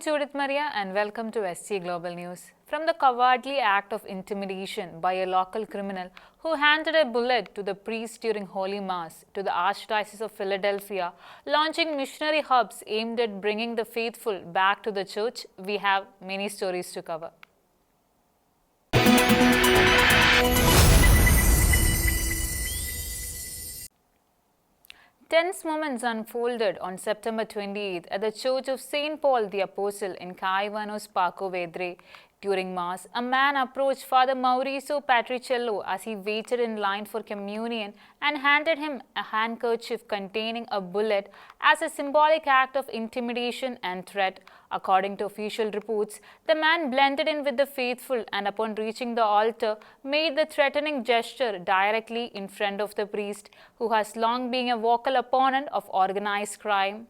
Judith Maria and welcome to SG Global News. From the cowardly act of intimidation by a local criminal who handed a bullet to the priest during Holy Mass to the Archdiocese of Philadelphia, launching missionary hubs aimed at bringing the faithful back to the church, we have many stories to cover. Tense moments unfolded on September 28th at the Church of St. Paul the Apostle in Caivano's Parco Vedre. During Mass, a man approached Father Mauricio Patriciello as he waited in line for communion and handed him a handkerchief containing a bullet as a symbolic act of intimidation and threat. According to official reports, the man blended in with the faithful and upon reaching the altar, made the threatening gesture directly in front of the priest, who has long been a vocal opponent of organized crime.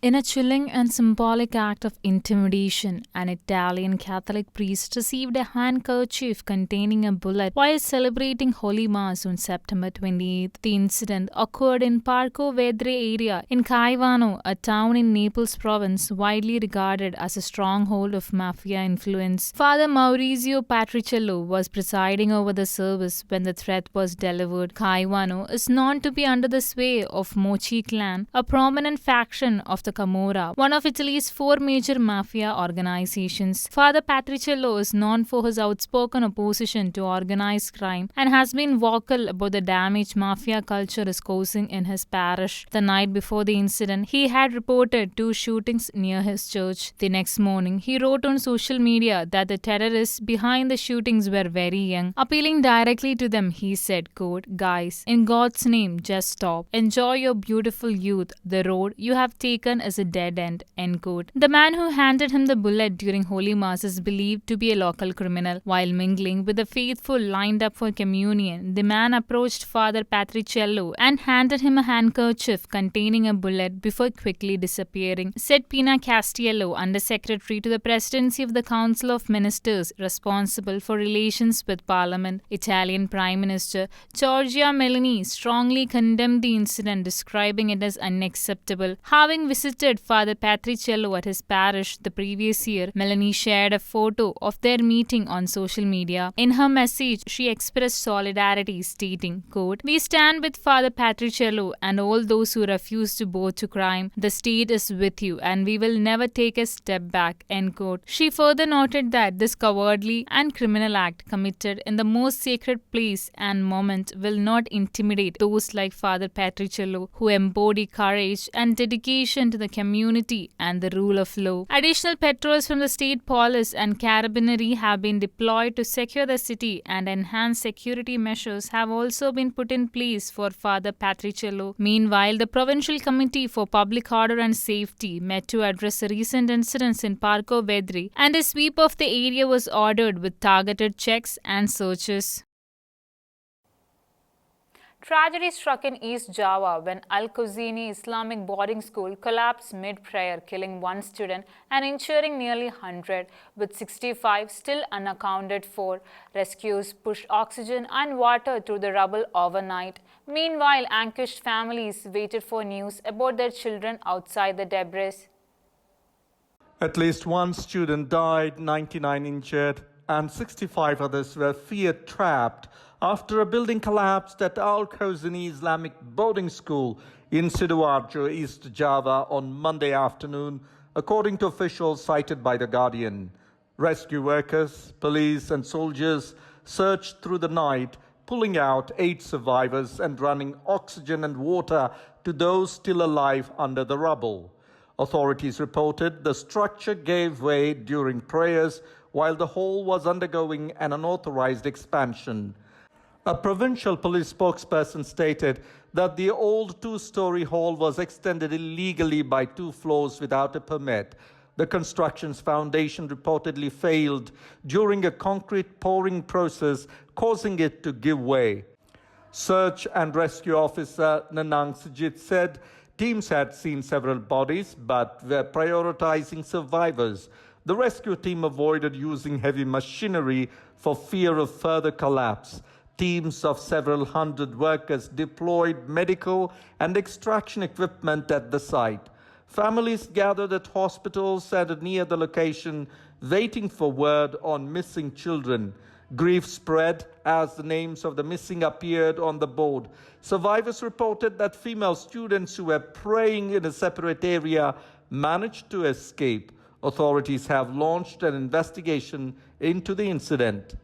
In a chilling and symbolic act of intimidation, an Italian Catholic priest received a handkerchief containing a bullet while celebrating Holy Mass on September 28th. The incident occurred in Parco Vedre area in Caivano, a town in Naples province widely regarded as a stronghold of mafia influence. Father Maurizio Patriciello was presiding over the service when the threat was delivered. Caivano is known to be under the sway of Mochi clan, a prominent faction of the Camorra, one of Italy's four major mafia organizations. Father Patriciello is known for his outspoken opposition to organized crime and has been vocal about the damage mafia culture is causing in his parish. The night before the incident, he had reported 2 shootings near his church. The next morning, he wrote on social media that the terrorists behind the shootings were very young. Appealing directly to them, he said, quote, "Guys, in God's name, just stop. Enjoy your beautiful youth. The road you have taken is a dead end," end quote. The man who handed him the bullet during Holy Mass is believed to be a local criminal. While mingling with the faithful lined up for communion, the man approached Father Patriciello and handed him a handkerchief containing a bullet before quickly disappearing, said Pina Castiello, Undersecretary to the Presidency of the Council of Ministers responsible for relations with Parliament. Italian Prime Minister Giorgia Meloni strongly condemned the incident, describing it as unacceptable. Having visited Father Patriciello at his parish the previous year, Meloni shared a photo of their meeting on social media. In her message, she expressed solidarity, stating, quote, "We stand with Father Patriciello and all those who refuse to bow to crime. The state is with you and we will never take a step back," end quote. She further noted that this cowardly and criminal act committed in the most sacred place and moment will not intimidate those like Father Patriciello who embody courage and dedication to the community and the rule of law. Additional patrols from the state police and carabinieri have been deployed to secure the city, and enhanced security measures have also been put in place for Father Patriciello. Meanwhile, the Provincial Committee for Public Order and Safety met to address the recent incidents in Parco Vedre, and a sweep of the area was ordered with targeted checks and searches. Tragedy struck in East Java when Al-Khuzini Islamic boarding school collapsed mid-prayer, killing 1 student and injuring nearly 100, with 65 still unaccounted for. Rescues pushed oxygen and water through the rubble overnight. Meanwhile, anguished families waited for news about their children outside the debris. At least 1 student died, 99 injured, and 65 others were feared trapped after a building collapsed at Al-Khuzini Islamic boarding school in Sidoarjo, East Java on Monday afternoon, according to officials cited by The Guardian. Rescue workers, police and soldiers searched through the night, pulling out 8 survivors and running oxygen and water to those still alive under the rubble. Authorities reported the structure gave way during prayers while the hall was undergoing an unauthorized expansion. A provincial police spokesperson stated that the old 2-story hall was extended illegally by 2 floors without a permit. The construction's foundation reportedly failed during a concrete pouring process, causing it to give way. Search and Rescue Officer Nanang Sujit said teams had seen several bodies but were prioritizing survivors. The rescue team avoided using heavy machinery for fear of further collapse. Teams of several hundred workers deployed medical and extraction equipment at the site. Families gathered at hospitals and near the location, waiting for word on missing children. Grief spread as the names of the missing appeared on the board. Survivors reported that female students who were praying in a separate area managed to escape. Authorities have launched an investigation into the incident.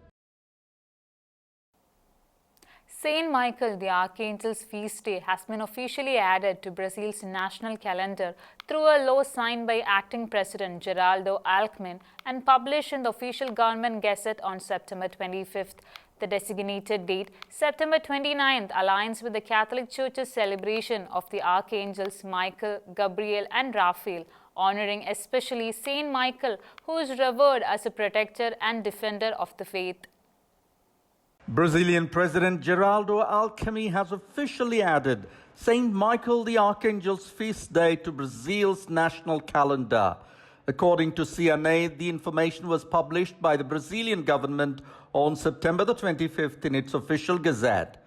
Saint Michael the Archangel's feast day has been officially added to Brazil's national calendar through a law signed by acting President Geraldo Alckmin and published in the official government gazette on September 25th. The designated date, September 29th, aligns with the Catholic Church's celebration of the archangels Michael, Gabriel, and Raphael, honoring especially Saint Michael, who is revered as a protector and defender of the faith. Brazilian President Geraldo Alckmin has officially added Saint Michael the Archangel's feast day to Brazil's national calendar. According to CNA, the information was published by the Brazilian government on September the 25th in its official gazette.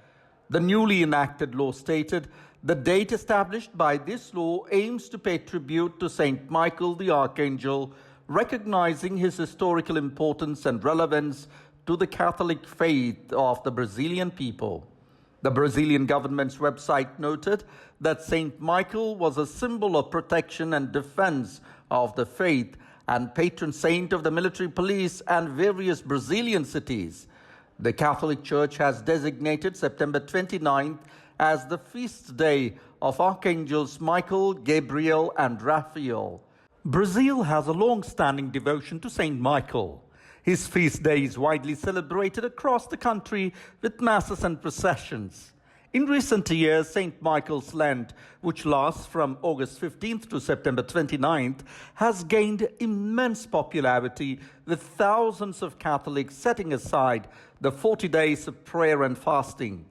The newly enacted law stated the date established by this law aims to pay tribute to Saint Michael the Archangel, recognizing his historical importance and relevance to the Catholic faith of the Brazilian people. The Brazilian government's website noted that Saint Michael was a symbol of protection and defense of the faith and patron saint of the military police and various Brazilian cities. The Catholic Church has designated September 29th as the feast day of Archangels Michael, Gabriel, and Raphael. Brazil has a long-standing devotion to Saint Michael. His feast day is widely celebrated across the country with masses and processions. In recent years, St. Michael's Lent, which lasts from August 15th to September 29th, has gained immense popularity, with thousands of Catholics setting aside the 40 days of prayer and fasting.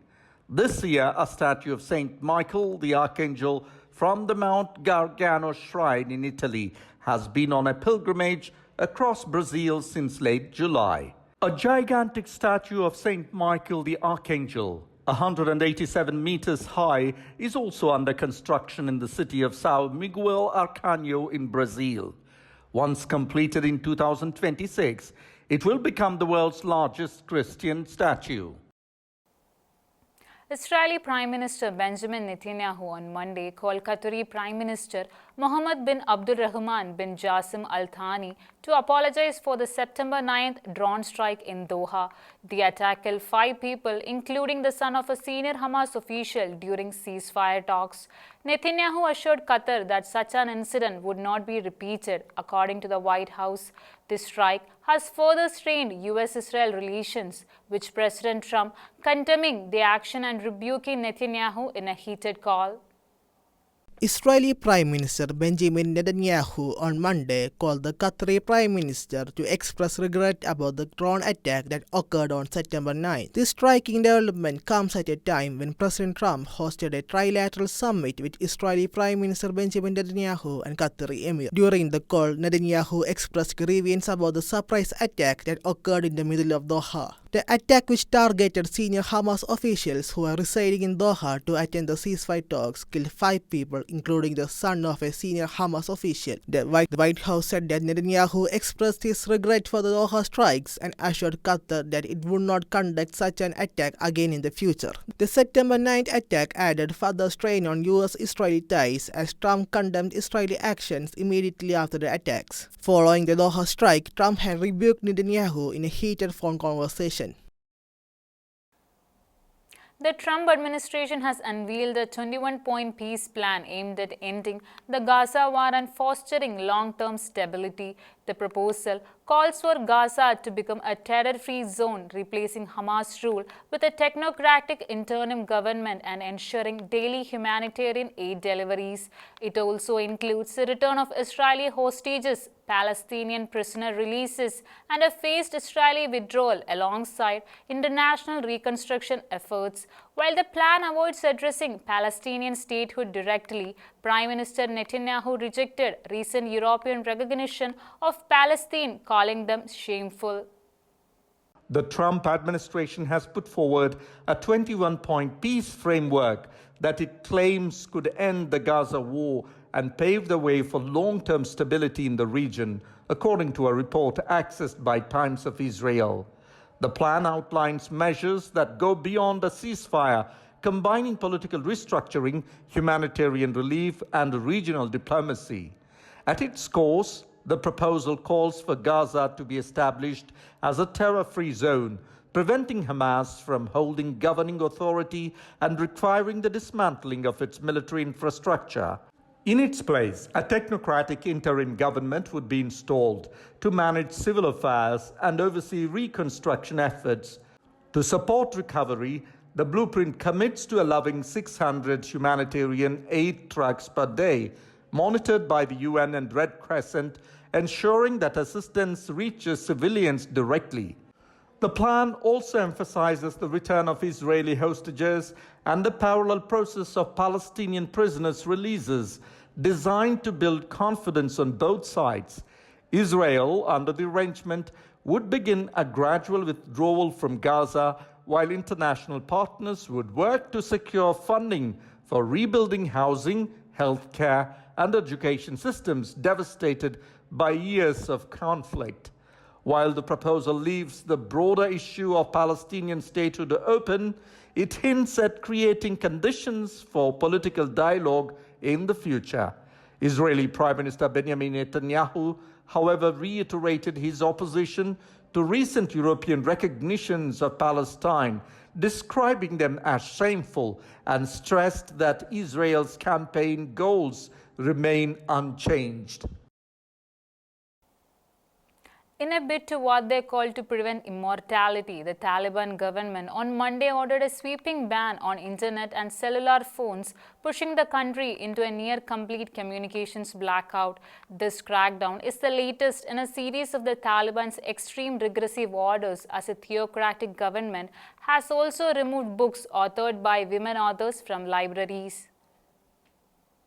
This year, a statue of St. Michael the Archangel from the Mount Gargano shrine in Italy has been on a pilgrimage across Brazil since late July. A gigantic statue of St. Michael the Archangel, 187 meters high, is also under construction in the city of São Miguel Arcanjo in Brazil. Once completed in 2026, it will become the world's largest Christian statue. Israeli Prime Minister Benjamin Netanyahu on Monday called Qatari Prime Minister Mohammed bin Abdulrahman bin Jassim Al Thani to apologize for the September 9th drone strike in Doha. The attack killed 5 people, including the son of a senior Hamas official, during ceasefire talks. Netanyahu assured Qatar that such an incident would not be repeated, according to the White House. This strike has further strained US-Israel relations, with President Trump condemning the action and rebuking Netanyahu in a heated call. Israeli Prime Minister Benjamin Netanyahu on Monday called the Qatari Prime Minister to express regret about the drone attack that occurred on September 9. This striking development comes at a time when President Trump hosted a trilateral summit with Israeli Prime Minister Benjamin Netanyahu and Qatari Emir. During the call, Netanyahu expressed grievance about the surprise attack that occurred in the middle of Doha. The attack, which targeted senior Hamas officials who were residing in Doha to attend the ceasefire talks, killed 5 people, including the son of a senior Hamas official. The White House said that Netanyahu expressed his regret for the Doha strikes and assured Qatar that it would not conduct such an attack again in the future. The September 9th attack added further strain on US-Israeli ties, as Trump condemned Israeli actions immediately after the attacks. Following the Doha strike, Trump had rebuked Netanyahu in a heated phone conversation. The Trump administration has unveiled a 21-point peace plan aimed at ending the Gaza war and fostering long-term stability. The proposal calls for Gaza to become a terror-free zone, replacing Hamas rule with a technocratic interim government and ensuring daily humanitarian aid deliveries. It also includes the return of Israeli hostages, Palestinian prisoner releases, and a phased Israeli withdrawal alongside international reconstruction efforts. While the plan avoids addressing Palestinian statehood directly, Prime Minister Netanyahu rejected recent European recognition of Palestine, calling them shameful. The Trump administration has put forward a 21-point peace framework that it claims could end the Gaza war and pave the way for long-term stability in the region, according to a report accessed by Times of Israel. The plan outlines measures that go beyond a ceasefire, combining political restructuring, humanitarian relief, and regional diplomacy. At its course, the proposal calls for Gaza to be established as a terror-free zone, preventing Hamas from holding governing authority and requiring the dismantling of its military infrastructure. In its place, a technocratic interim government would be installed to manage civil affairs and oversee reconstruction efforts. To support recovery, the blueprint commits to allowing 600 humanitarian aid trucks per day, monitored by the UN and Red Crescent, ensuring that assistance reaches civilians directly. The plan also emphasizes the return of Israeli hostages and the parallel process of Palestinian prisoners' releases, designed to build confidence on both sides. Israel, under the arrangement, would begin a gradual withdrawal from Gaza, while international partners would work to secure funding for rebuilding housing, healthcare, and education systems devastated by years of conflict. While the proposal leaves the broader issue of Palestinian statehood open, it hints at creating conditions for political dialogue in the future. Israeli Prime Minister Benjamin Netanyahu, however, reiterated his opposition to recent European recognitions of Palestine, describing them as shameful, and stressed that Israel's campaign goals remain unchanged. In a bid to what they call to prevent immortality, the Taliban government on Monday ordered a sweeping ban on internet and cellular phones, pushing the country into a near-complete communications blackout. This crackdown is the latest in a series of the Taliban's extreme regressive orders, as a theocratic government has also removed books authored by women authors from libraries.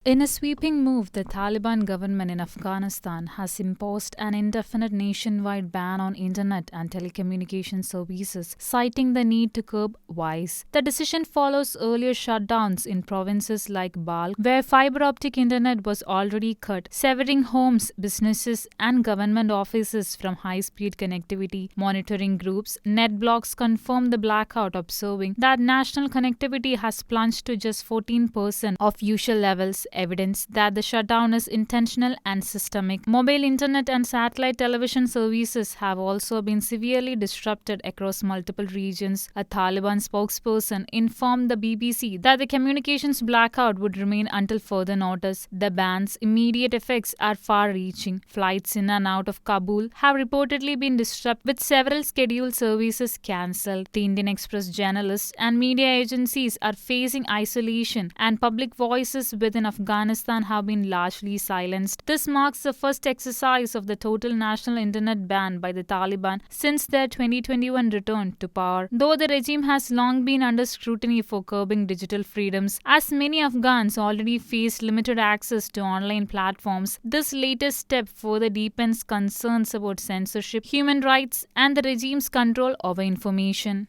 In a sweeping move, the Taliban government in Afghanistan has imposed an indefinite nationwide ban on internet and telecommunication services, citing the need to curb vice. The decision follows earlier shutdowns in provinces like Balkh, where fiber optic internet was already cut, severing homes, businesses, and government offices from high-speed connectivity. Monitoring groups NetBlocks confirmed the blackout, observing that national connectivity has plunged to just 14% of usual levels, evidence that the shutdown is intentional and systemic. Mobile internet and satellite television services have also been severely disrupted across multiple regions. A Taliban spokesperson informed the BBC that the communications blackout would remain until further notice. The ban's immediate effects are far-reaching. Flights in and out of Kabul have reportedly been disrupted, with several scheduled services cancelled. The Indian Express journalists and media agencies are facing isolation, and public voices within Afghanistan have been largely silenced. This marks the first exercise of the total national internet ban by the Taliban since their 2021 return to power. Though the regime has long been under scrutiny for curbing digital freedoms, as many Afghans already face limited access to online platforms, this latest step further deepens concerns about censorship, human rights, and the regime's control over information.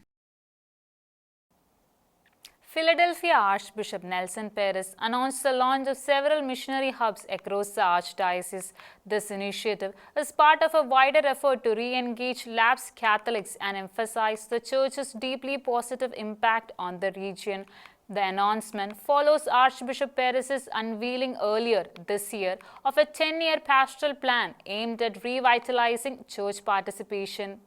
Philadelphia Archbishop Nelson Perez announced the launch of several missionary hubs across the archdiocese. This initiative is part of a wider effort to re-engage lapsed Catholics and emphasize the Church's deeply positive impact on the region. The announcement follows Archbishop Perez's unveiling earlier this year of a 10-year pastoral plan aimed at revitalizing church participation.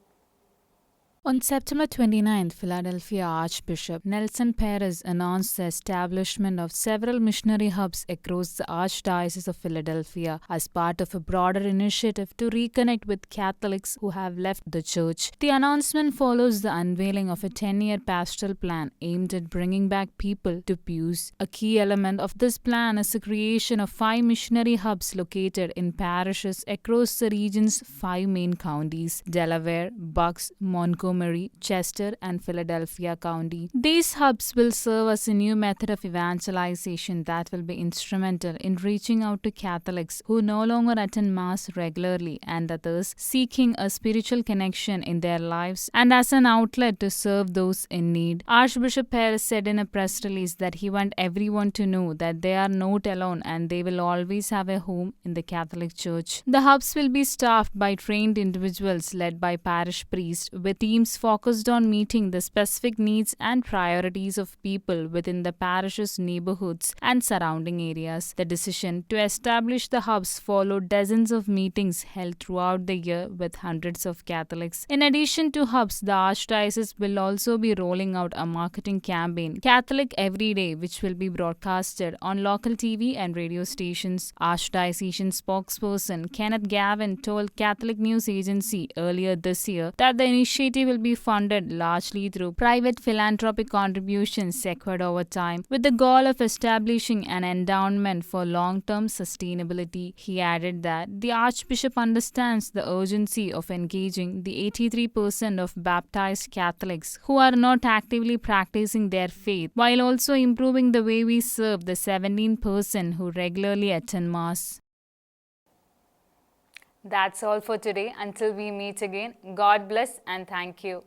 On September 29th, Philadelphia Archbishop Nelson Perez announced the establishment of several missionary hubs across the Archdiocese of Philadelphia as part of a broader initiative to reconnect with Catholics who have left the church. The announcement follows the unveiling of a 10-year pastoral plan aimed at bringing back people to pews. A key element of this plan is the creation of 5 missionary hubs located in parishes across the region's 5 main counties: Delaware, Bucks, Montgomery, Montgomery, Chester, and Philadelphia County. These hubs will serve as a new method of evangelization that will be instrumental in reaching out to Catholics who no longer attend Mass regularly and others seeking a spiritual connection in their lives, and as an outlet to serve those in need. Archbishop Harris said in a press release that he wants everyone to know that they are not alone and they will always have a home in the Catholic Church. The hubs will be staffed by trained individuals led by parish priests, with teams focused on meeting the specific needs and priorities of people within the parish's neighborhoods and surrounding areas. The decision to establish the hubs followed dozens of meetings held throughout the year with hundreds of Catholics. In addition to hubs, the Archdiocese will also be rolling out a marketing campaign, Catholic Every Day, which will be broadcasted on local TV and radio stations. Archdiocesan spokesperson Kenneth Gavin told Catholic News Agency earlier this year that the initiative will be funded largely through private philanthropic contributions secured over time, with the goal of establishing an endowment for long-term sustainability. He added that the Archbishop understands the urgency of engaging the 83% of baptized Catholics who are not actively practicing their faith, while also improving the way we serve the 17% who regularly attend Mass. That's all for today. Until we meet again, God bless and thank you.